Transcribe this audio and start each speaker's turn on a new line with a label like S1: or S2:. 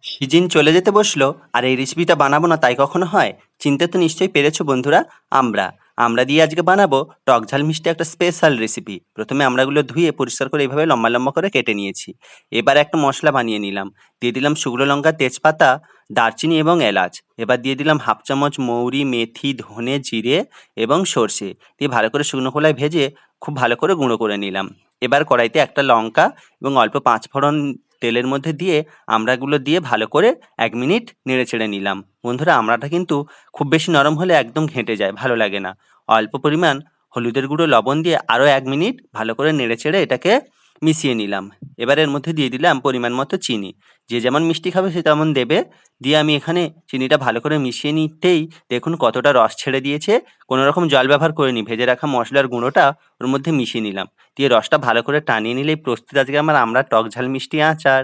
S1: Season চলে যেতে বসলো আর এই রেসিপিটা বানাবো না তাই কখনো হয়? চিনতে তো নিশ্চয়ই পেরেছো বন্ধুরা। আমরা আমরা দিয়ে আজকে বানাবো টক ঝাল মিষ্টি একটা স্পেশাল রেসিপি। প্রথমে আমড়াগুলো ধুয়ে পরিষ্কার করে এইভাবে লম্বা লম্বা করে কেটে নিয়েছি। এবার একটা মশলা বানিয়ে নিলাম। দিয়ে দিলাম শুকনো লঙ্কা, তেজপাতা, দারচিনি এবং এলাচ। এবার দিয়ে দিলাম হাফ চামচ মৌরি, মেথি, ধনে, জিরে এবং সর্ষে দিয়ে ভালো করে শুকনো খোলায় ভেজে খুব ভালো করে গুঁড়ো করে নিলাম। এবার কড়াইতে একটা লঙ্কা এবং অল্প পাঁচফোড়ন তেলের মধ্যে দিয়ে আমড়াগুলো দিয়ে ভালো করে ১ মিনিট নেড়েচেড়ে নিলাম। বন্ধুরা, আমড়াটা কিন্তু খুব বেশি নরম হলে একদম ঘেঁটে যায়, ভালো লাগে না। অল্প পরিমাণ হলুদের গুঁড়ো, লবণ দিয়ে আরও ১ মিনিট ভালো করে নেড়েচেড়ে এটাকে মিশিয়ে নিলাম। এবার এর মধ্যে দিয়ে দিলাম পরিমাণ মতো চিনি। যে যেমন মিষ্টি খাবে সে তেমন দেবে। দিয়ে আমি এখানে চিনিটা ভালো করে মিশিয়ে নিতেই দেখুন কতটা রস ছেড়ে দিয়েছে। কোনো রকম জল ব্যবহার করিনি, ভেজে রাখা মশলার গুঁড়োটা ওর মধ্যে মিশিয়ে নিলাম। দিয়ে রসটা ভালো করে টানিয়ে নিলেই প্রস্তুত আজকে আমার আমড়ার টক ঝাল মিষ্টি আচার।